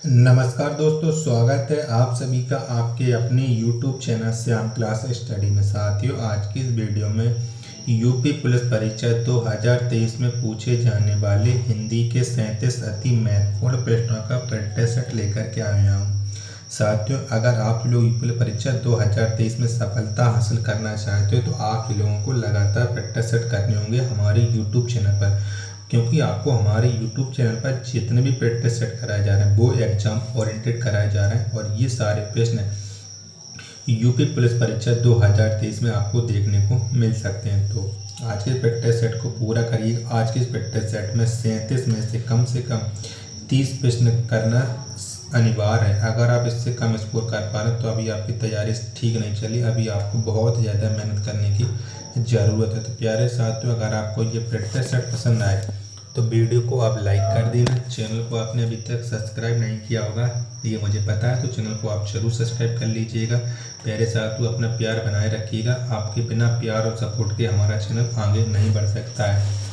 नमस्कार दोस्तों, स्वागत है आप सभी का आपके अपने YouTube channel Shyam class study में। साथियों, आज की इस वीडियो में यूपी पुलिस परीक्षा 2023 में पूछे जाने वाले हिंदी के 37 अति महत्वपूर्ण प्रश्नों का प्रैक्टिस सेट लेकर के आया हूँ। साथियों, अगर आप लोग यूपी पुलिस परीक्षा 2023 में सफलता हासिल करना चाहते हो तो आप लोगों को लगातार प्रैक्टिस सेट करने होंगे हमारे YouTube चैनल पर, क्योंकि आपको हमारे YouTube चैनल पर जितने भी प्रैक्टिस सेट कराए जा रहे हैं वो एग्जाम ओरिएंटेड कराए जा रहे हैं और ये सारे प्रश्न यूपी पुलिस परीक्षा 2023 में आपको देखने को मिल सकते हैं। तो आज के प्रैक्टिस सेट को पूरा करिए। आज के इस प्रैक्टिस सेट में 37 में से कम 30 प्रश्न करना अनिवार्य है। अगर आप इससे कम स्कोर कर पा रहे हैं तो अभी आपकी तैयारी ठीक नहीं चली, अभी आपको बहुत ज़्यादा मेहनत करने की ज़रूरत है। तो प्यारे साथियों, अगर आपको ये प्रैक्टिस सेट पसंद आए तो वीडियो को आप लाइक कर देना। चैनल को आपने अभी तक सब्सक्राइब नहीं किया होगा, ये मुझे पता है, तो चैनल को आप जरूर सब्सक्राइब कर लीजिएगा। प्यारे साथियों, अपना प्यार बनाए रखिएगा। आपके बिना प्यार और सपोर्ट के हमारा चैनल आगे नहीं बढ़ सकता है।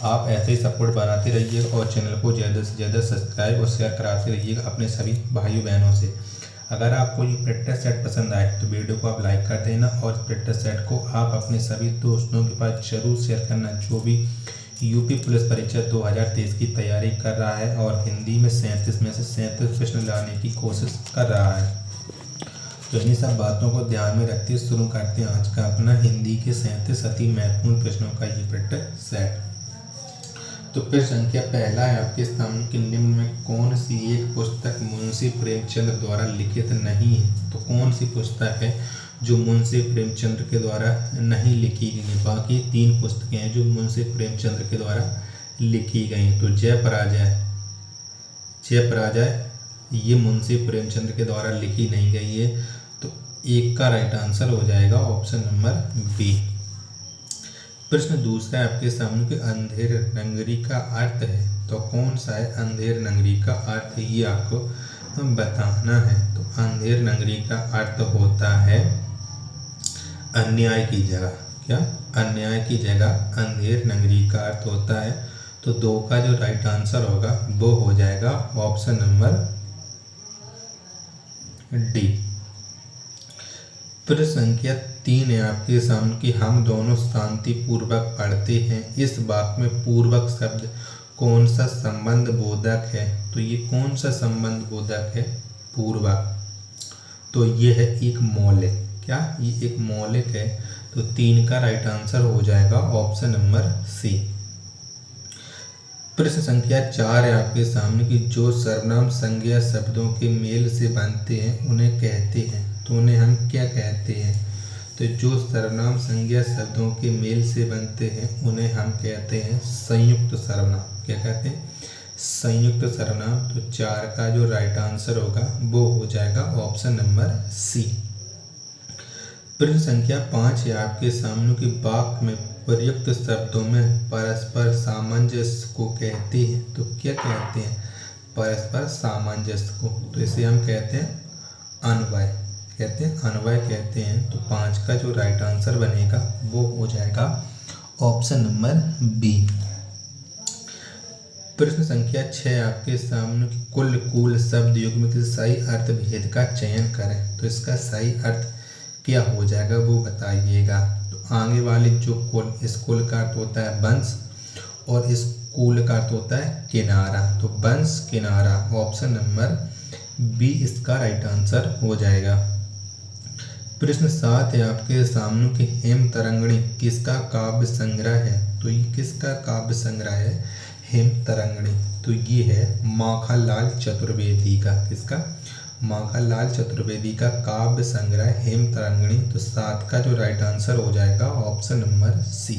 आप ऐसे ही सपोर्ट बनाते रहिएगा और चैनल को ज़्यादा से ज़्यादा सब्सक्राइब और शेयर कराते रहिएगा अपने सभी भाइयों बहनों से। अगर आपको ये प्रैक्टिस सेट पसंद आए तो वीडियो को आप लाइक कर देना और प्रैक्टिस सेट को आप अपने सभी दोस्तों के पास जरूर शेयर करना जो भी यूपी पुलिस परीक्षा 2023 की तैयारी कर रहा है और हिंदी में 37 में से 37 प्रश्न लाने की कोशिश कर रहा है। तो इन्हीं सब बातों को ध्यान में रखते हुए शुरू करते हैं आज का अपना हिंदी के 37 अति महत्वपूर्ण प्रश्नों का ये प्रैक्टिस सेट। तो प्रश्न संख्या पहला है आपके सामने कि निम्न में कौन सी एक पुस्तक मुंशी प्रेमचंद द्वारा लिखित नहीं है। तो कौन सी पुस्तक है जो मुंशी प्रेमचंद के द्वारा नहीं लिखी गई। बाकी 3 पुस्तकें हैं जो मुंशी प्रेमचंद के द्वारा लिखी गई। तो जय पराजय ये मुंशी प्रेमचंद के द्वारा लिखी नहीं गई है। तो एक का राइट आंसर हो जाएगा ऑप्शन नंबर बी। प्रश्न दूसरा है आपके सामने कि अंधेर नगरी का अर्थ है। तो कौन सा है अंधेर नगरी का अर्थ, ये आपको बताना है। तो अंधेर नगरी का अर्थ होता है अन्याय की जगह। क्या? अन्याय की जगह अंधेर नगरी का अर्थ होता है। तो 2 का जो राइट आंसर होगा वो हो जाएगा ऑप्शन नंबर डी। प्रश्न संख्या 3 है आपके सामने कि हम दोनों शांतिपूर्वक पढ़ते हैं। इस वाक्य में पूर्वक शब्द कौन सा संबंध बोधक है। तो ये कौन सा संबंध बोधक है? पूर्वक। तो ये है एक मौलिक। क्या? ये एक मौलिक है। तो 3 का राइट आंसर हो जाएगा ऑप्शन नंबर सी। प्रश्न संख्या 4 है आपके सामने कि जो सर्वनाम संज्ञा शब्दों के मेल से बनते हैं उन्हें कहते हैं। तो उन्हें हम क्या कहते हैं? तो जो सर्वनाम संज्ञा शब्दों के मेल से बनते हैं उन्हें हम कहते हैं संयुक्त सर्वनाम। क्या कहते हैं? संयुक्त सर्वनाम। तो 4 का जो राइट आंसर होगा वो हो जाएगा ऑप्शन नंबर सी। प्रश्न संख्या 5 है आपके सामने कि वाक्य में प्रयुक्त शब्दों में परस्पर सामंजस्य को कहते हैं। तो क्या कहते हैं? परस्पर सामंजस्य को। तो इसे हम कहते हैं अन्वय। अन्वय कहते हैं। तो 5 का जो राइट आंसर बनेगा वो हो जाएगा ऑप्शन नंबर बी। प्रश्न संख्या 6 आपके सामने कुल कूल शब्द युग्म के सही अर्थ भेद का चयन करें। तो इसका सही अर्थ क्या हो जाएगा वो बताइएगा। तो आगे वाले जो कुल, इस कुल का अर्थ होता है वंश और इस कूल का अर्थ होता है किनारा। तो वंश किनारा ऑप्शन नंबर बी इसका राइट आंसर हो जाएगा। प्रश्न 7 है आपके सामने कि हेम तरंगिणी किसका काव्य संग्रह है। तो ये किसका काव्य संग्रह है? हेम तरंगिणी। तो ये है माखनलाल चतुर्वेदी का। किसका? माखनलाल चतुर्वेदी का काव्य संग्रह हेम तरंगिणी। तो 7 का जो राइट आंसर हो जाएगा ऑप्शन नंबर सी।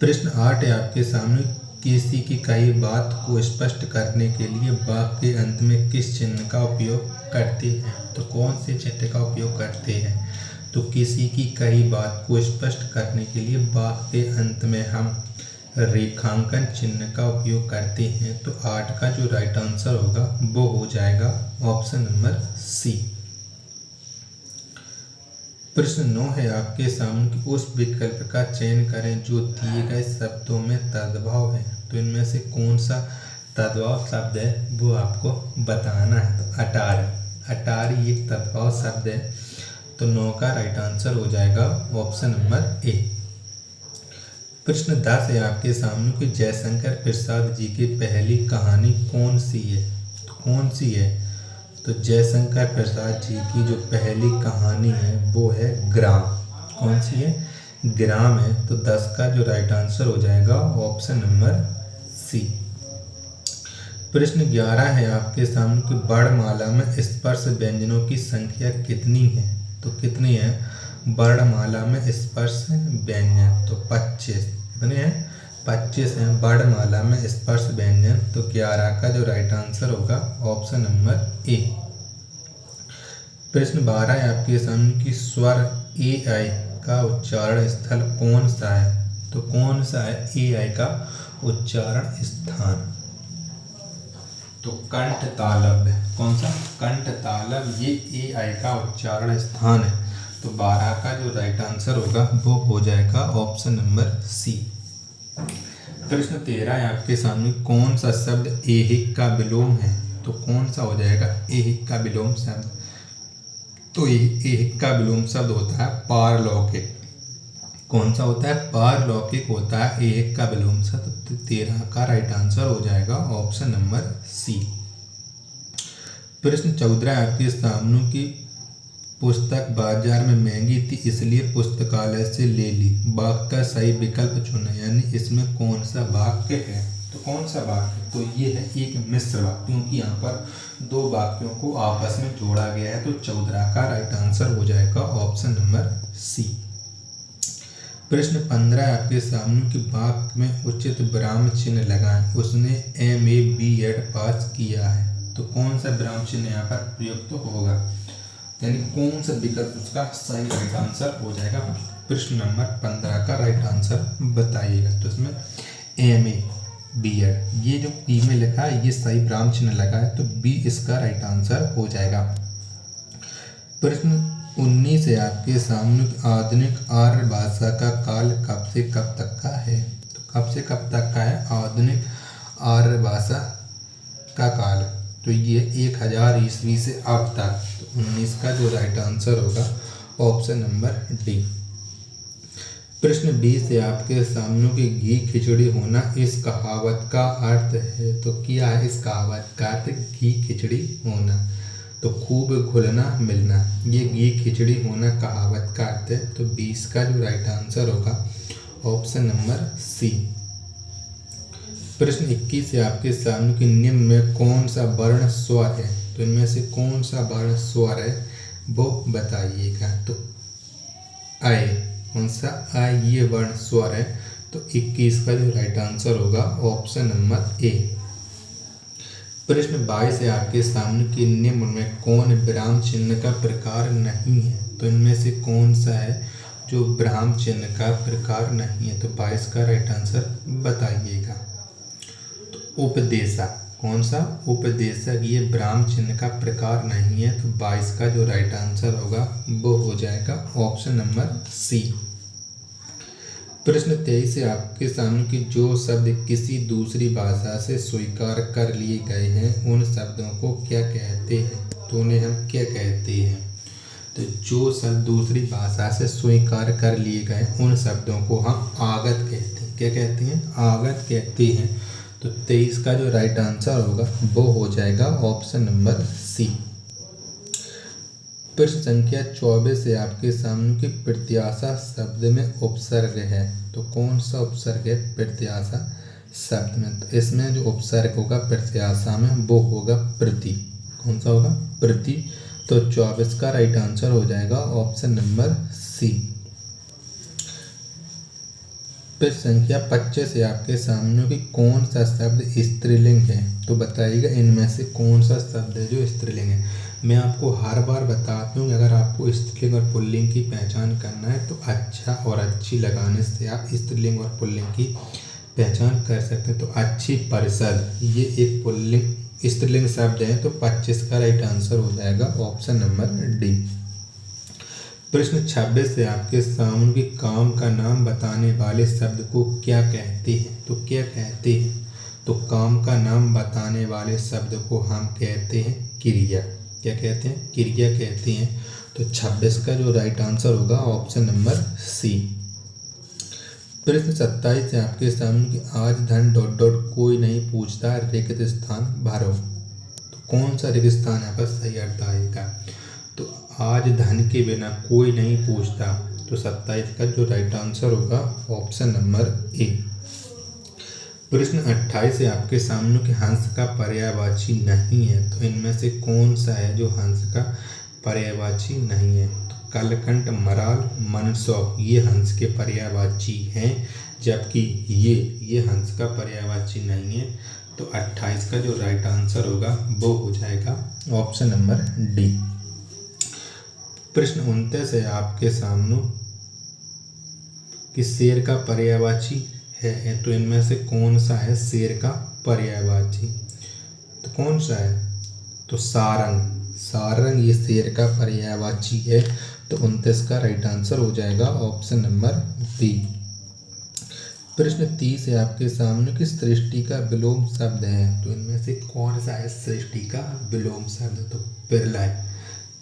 प्रश्न 8 है आपके सामने किसी की कही बात को स्पष्ट करने के लिए वाक्य के अंत में किस चिन्ह का उपयोग करते हैं। तो कौन से चिन्ह का उपयोग करते हैं? तो किसी की कही बात को स्पष्ट करने के लिए वाक्य के अंत में हम रेखांकन चिन्ह का उपयोग करते हैं। तो 8 का जो राइट आंसर होगा वो हो जाएगा ऑप्शन नंबर सी। प्रश्न 9 है आपके सामने कि उस विकल्प का चयन करें जो दिए गए शब्दों में तद्भव है। तो इनमें से कौन सा तद्भव शब्द है वो आपको बताना है। तो अटारी एक तद्भव शब्द है। तो 9 का राइट आंसर हो जाएगा ऑप्शन नंबर ए। प्रश्न 10 है आपके सामने कि जयशंकर प्रसाद जी की पहली कहानी कौन सी है। तो कौन सी है? तो जयशंकर प्रसाद जी की जो पहली कहानी है वो है ग्राम। कौन सी है? ग्राम है। तो 10 का जो राइट आंसर हो जाएगा ऑप्शन नंबर सी। प्रश्न 11 है आपके सामने कि वर्णमाला में स्पर्श व्यंजनों की संख्या कितनी है। तो कितनी है वर्णमाला में स्पर्श व्यंजन? तो 25। कितने हैं? 25 हैं वर्णमाला में स्पर्श व्यंजन। तो 11 का जो राइट आंसर होगा ऑप्शन नंबर ए। प्रश्न 12 है आपके सामने कि स्वर ए आई का उच्चारण स्थल कौन सा है। तो कौन सा है ए आई का उच्चारण स्थान? तो कंठ तालब है। कौन सा? कंठ तालब, ये ए आई का उच्चारण स्थान है। तो 12 का जो राइट आंसर होगा वो हो जाएगा ऑप्शन नंबर सी। प्रश्न 13 है आपके सामने कौन सा शब्द ऐहिक का विलोम है। तो कौन सा हो जाएगा ऐहिक का विलोम शब्द? तो ऐहिक का विलोम शब्द होता है पारलौकिक। कौन सा होता है? पारलौकिक होता है ऐहिक का विलोम शब्द। तो 13 का राइट आंसर हो जाएगा ऑप्शन नंबर सी। प्रश्न 14 आपके सामने की पुस्तक बाजार में महंगी थी इसलिए पुस्तकालय से ले ली। वाक्य का सही विकल्प चुना, यानी इसमें कौन सा वाक्य है। तो कौन सा वाक्य? तो ये है एक मिश्र वाक्य, क्योंकि यहाँ पर 2 वाक्यों को आपस में जोड़ा गया है। तो 14 का राइट आंसर हो जाएगा ऑप्शन नंबर सी। प्रश्न 15 आपके सामने कि वाक्य में उचित विराम चिन्ह लगाएं। उसने MA B.Ed पास किया है। तो कौन सा विराम चिन्ह यहाँ पर प्रयुक्त होगा, यानी कौन सा विकल्प उसका सही राइट आंसर हो जाएगा। प्रश्न नंबर 15 का राइट आंसर बताइएगा। तो इसमें MA B.Ed, ये जो बी में लिखा है ये सही विराम चिन्ह लगा है, तो बी इसका राइट आंसर हो जाएगा। प्रश्न 19 है आपके सामने आधुनिक आर्य भाषा का काल कब से कब तक का है। तो कब से कब तक का है आधुनिक आर्य भाषा का काल? तो ये 1000 ईस्वी से अब तक। तो 19 का जो राइट आंसर होगा ऑप्शन नंबर डी। प्रश्न 20 है आपके सामने कि घी खिचड़ी होना इस कहावत का अर्थ है। तो क्या है इस कहावत का अर्थ? घी खिचड़ी होना। तो खूब घुलना मिलना, ये घी खिचड़ी होना कहावत का अर्थ है। तो 20 का जो राइट आंसर होगा ऑप्शन नंबर सी। प्रश्न 21 है आपके सामने कि निम्न में कौन सा वर्ण स्वर है। तो इनमें से कौन सा वर्ण स्वर है वो बताइएगा। तो आय, कौन सा आय ये वर्ण स्वर है। तो 21 का जो राइट आंसर होगा ऑप्शन नंबर ए। प्रश्न 22 है आपके सामने कि निम्न में कौन विराम चिन्ह का प्रकार नहीं है। तो इनमें से कौन सा है जो विराम चिन्ह का प्रकार नहीं है। तो 22 का राइट आंसर बताइएगा। उपदेशक, कौन सा? उपदेशक, ये विराम चिन्ह का प्रकार नहीं है। तो 22 का जो राइट आंसर होगा वो हो जाएगा ऑप्शन नंबर सी। प्रश्न 23 है आपके सामने कि जो शब्द किसी दूसरी भाषा से स्वीकार कर लिए गए हैं उन शब्दों को क्या कहते हैं। तो उन्हें हम क्या कहते हैं। तो जो शब्द दूसरी भाषा से स्वीकार कर लिए गए उन शब्दों को हम आगत कहते हैं। क्या कहते हैं? आगत कहते हैं। तो 23 का जो राइट आंसर होगा वो हो जाएगा ऑप्शन नंबर सी। प्रश्न संख्या 24 है आपके सामने कि प्रत्याशा शब्द में उपसर्ग है। तो कौन सा उपसर्ग है प्रत्याशा शब्द में? तो इसमें जो उपसर्ग होगा प्रत्याशा में वो होगा प्रति। कौन सा होगा? प्रति। तो 24 का राइट आंसर हो जाएगा ऑप्शन नंबर सी। प्रश्न संख्या 25 है आपके सामने कि कौन सा शब्द स्त्रीलिंग है। तो बताइएगा इनमें से कौन सा शब्द है जो स्त्रीलिंग है। मैं आपको हर बार बताती हूँ कि अगर आपको स्त्रीलिंग और पुल्लिंग की पहचान करना है तो अच्छा और अच्छी लगाने से आप स्त्रीलिंग और पुल्लिंग की पहचान कर सकते हैं। तो अच्छी परिषद, ये एक पुल्लिंग स्त्रीलिंग शब्द है। तो 25 का राइट आंसर हो जाएगा ऑप्शन नंबर डी। प्रश्न 26 है आपके सामने कि काम का नाम बताने वाले शब्द को क्या कहते हैं। तो क्या कहते हैं। तो काम का नाम बताने वाले शब्द को हम कहते हैं क्रिया। क्या कहते हैं? क्रिया कहते हैं। तो 26 का जो राइट आंसर होगा ऑप्शन नंबर सी। प्रश्न 27 है आपके सामने कि आज धन डॉट डॉट कोई नहीं पूछता, रिक्त स्थान भरो। तो कौन सा रिक्त स्थान यहाँ पर सही अर्थ आएगा? तो आज धन के बिना कोई नहीं पूछता, तो 27 का जो राइट आंसर होगा ऑप्शन नंबर ए। प्रश्न 28 है आपके सामने कि हंस का पर्यायवाची नहीं है, तो इनमें से कौन सा है जो हंस का पर्यायवाची नहीं है? तो कलकंठ, मराल, मनसौख ये हंस के पर्यायवाची हैं, जबकि ये हंस का पर्यायवाची नहीं है। तो 28 का जो राइट आंसर होगा वो हो जाएगा ऑप्शन नंबर डी। प्रश्न 29 है आपके सामने कि शेर का पर्यायवाची है, तो इनमें से कौन सा है शेर का पर्यायवाची? तो कौन सा है? तो सारंग ये शेर का पर्यायवाची है। तो 29 का राइट आंसर हो जाएगा ऑप्शन नंबर बी। प्रश्न 30 है आपके सामने कि सृष्टि का विलोम शब्द है, तो इनमें से कौन सा है सृष्टि का विलोम शब्द? तो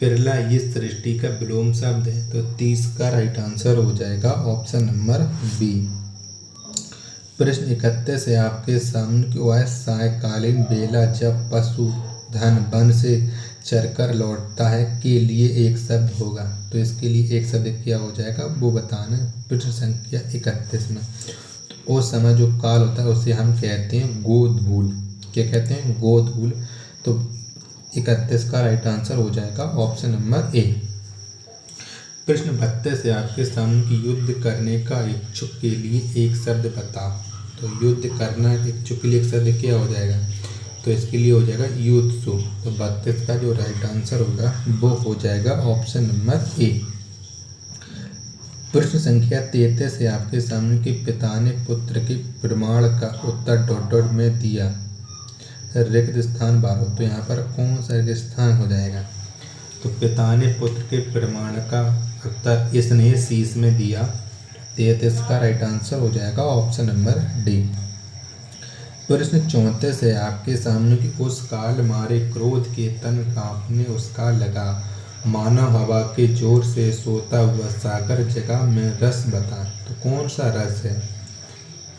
पिरला ये सृष्टि का विलोम शब्द है। तो 30 का राइट आंसर हो जाएगा ऑप्शन नंबर बी। प्रश्न 31 है आपके सामने कि वह सायकालीन बेला जब पशु धन वन से चरकर लौटता है के लिए एक शब्द होगा। तो इसके लिए एक शब्द क्या हो जाएगा वो बताना है। प्रश्न संख्या 31 में तो उस समय जो काल होता है उसे हम कहते हैं गोधूल। क्या कहते हैं? गोधूल। तो 31 का राइट आंसर हो जाएगा ऑप्शन नंबर ए। प्रश्न 32 है आपके सामने कि युद्ध करने का इच्छुक के लिए एक शब्द बताओ। तो युद्ध करना इच्छुक के लिए एक शब्द क्या हो जाएगा? तो इसके लिए हो जाएगा युत्सु। तो 32 का जो राइट आंसर होगा वो हो जाएगा ऑप्शन नंबर ए। प्रश्न संख्या 33 है आपके सामने कि पिता ने पुत्र के प्रमाण का उत्तर डॉट डॉट में दिया, रिक्त स्थान बारो। तो यहाँ पर कौन सा रिक्त स्थान हो जाएगा? तो पिता ने पुत्र के प्रमाण का उत्तर इसने शीश में दिया। 33 का राइट आंसर हो जाएगा ऑप्शन नंबर डी। प्रश्न 34 है आपके सामने कि उस काल मारे क्रोध के तन कांपने उसका लगा, मानव हवा के जोर से सोता हुआ सागर जगह में रस बता। तो कौन सा रस है?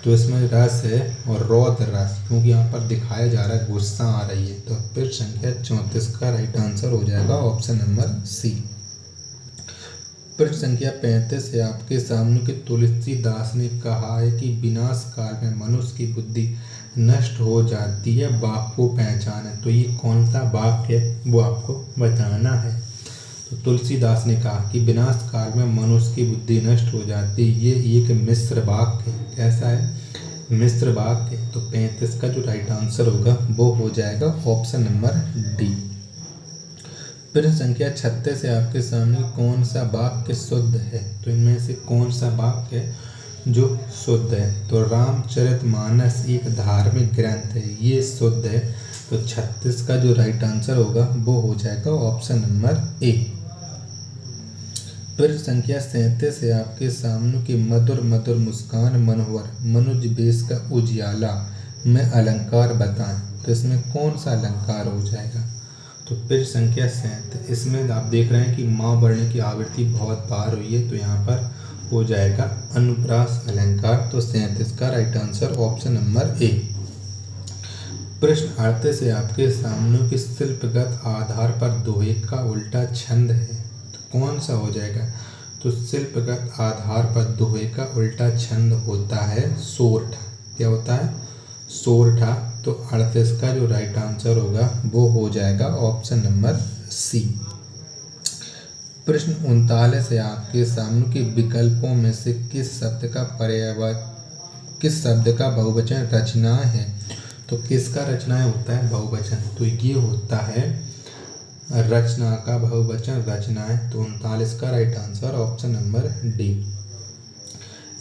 तो इसमें रस है और रौद्र रस, क्योंकि यहाँ पर दिखाया जा रहा है गुस्सा आ रही है। तो फिर संख्या 34 का राइट आंसर हो जाएगा ऑप्शन नंबर सी। प्रश्न संख्या 35 है आपके सामने कि तुलसीदास ने कहा है कि विनाश काल में मनुष्य की बुद्धि नष्ट हो जाती है, बाप को पहचाने। तो ये कौन सा बाप है वो आपको बताना है। तो तुलसीदास ने कहा कि विनाश काल में मनुष्य की बुद्धि नष्ट हो जाती है, ये एक मिश्र वाक्य है। कैसा है? मिश्र वाक्य है। तो 35 का जो राइट आंसर होगा वो हो जाएगा ऑप्शन नंबर डी। प्रश्न संख्या 36 है आपके सामने कौन सा वाक्य शुद्ध है? तो इनमें से कौन सा वाक्य है जो शुद्ध है? तो रामचरितमानस एक धार्मिक ग्रंथ है, ये शुद्ध है। तो 36 का जो राइट आंसर होगा वो हो जाएगा ऑप्शन नंबर ए। प्रश्न संख्या 37 है आपके सामने कि मधुर मधुर मुस्कान मनोहर मनुज बेश का उजियाला में अलंकार बताएं। तो इसमें कौन सा अलंकार हो जाएगा? तो प्रश्न संख्या 37 इसमें आप देख रहे हैं कि माँ वर्ण की आवृत्ति बहुत बार हुई है, तो यहाँ पर हो जाएगा अनुप्रास अलंकार। तो 37 का right answer option number A. प्रश्न 38 है आपके सामने कि शिल्पगत आधार पर दोहे का उल्टा छंद है, तो कौन सा हो जाएगा? तो शिल्पगत आधार पर दोहे का उल्टा छंद होता है सोरठा। क्या होता है? सोरठा। तो 38 का जो राइट आंसर होगा वो हो जाएगा ऑप्शन नंबर सी। प्रश्न 39 है आपके सामने कि विकल्पों में से किस शब्द का बहुवचन रचनाएं है? तो किसका रचनाएं होता है बहुवचन? तो ये होता है रचना का बहुवचन रचनाएं। तो 39 का right answer option number D.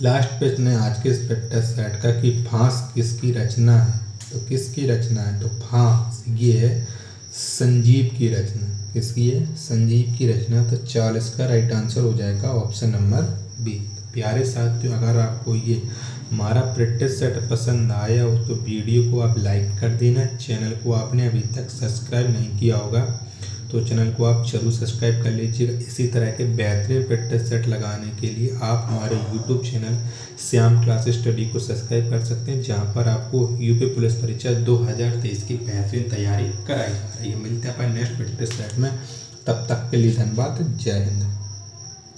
Last प्रश्न है आज के इस प्रैक्टिस सेट का कि फांस किसकी रचना है? तो किसकी रचना है? तो फांस ये है संजीव की रचना। किसकी है? संजीव की रचना। तो 40 का राइट आंसर हो जाएगा ऑप्शन नंबर बी। प्यारे साथियों, अगर आपको ये हमारा प्रैक्टिस सेट पसंद आया हो तो वीडियो को आप लाइक कर देना। चैनल को आपने अभी तक सब्सक्राइब नहीं किया होगा तो चैनल को आप जरूर सब्सक्राइब कर लीजिएगा। इसी तरह के बेहतरीन प्रैक्टिस सेट लगाने के लिए आप हमारे YouTube channel Shyam class study को सब्सक्राइब कर सकते हैं, जहां पर आपको यूपी पुलिस परीक्षा 2023 की बेहतरीन तैयारी कराई जा रही है। मिलते हैं अपन नेक्स्ट प्रैक्टिस सेट में, तब तक के लिए धन्यवाद। जय हिंद।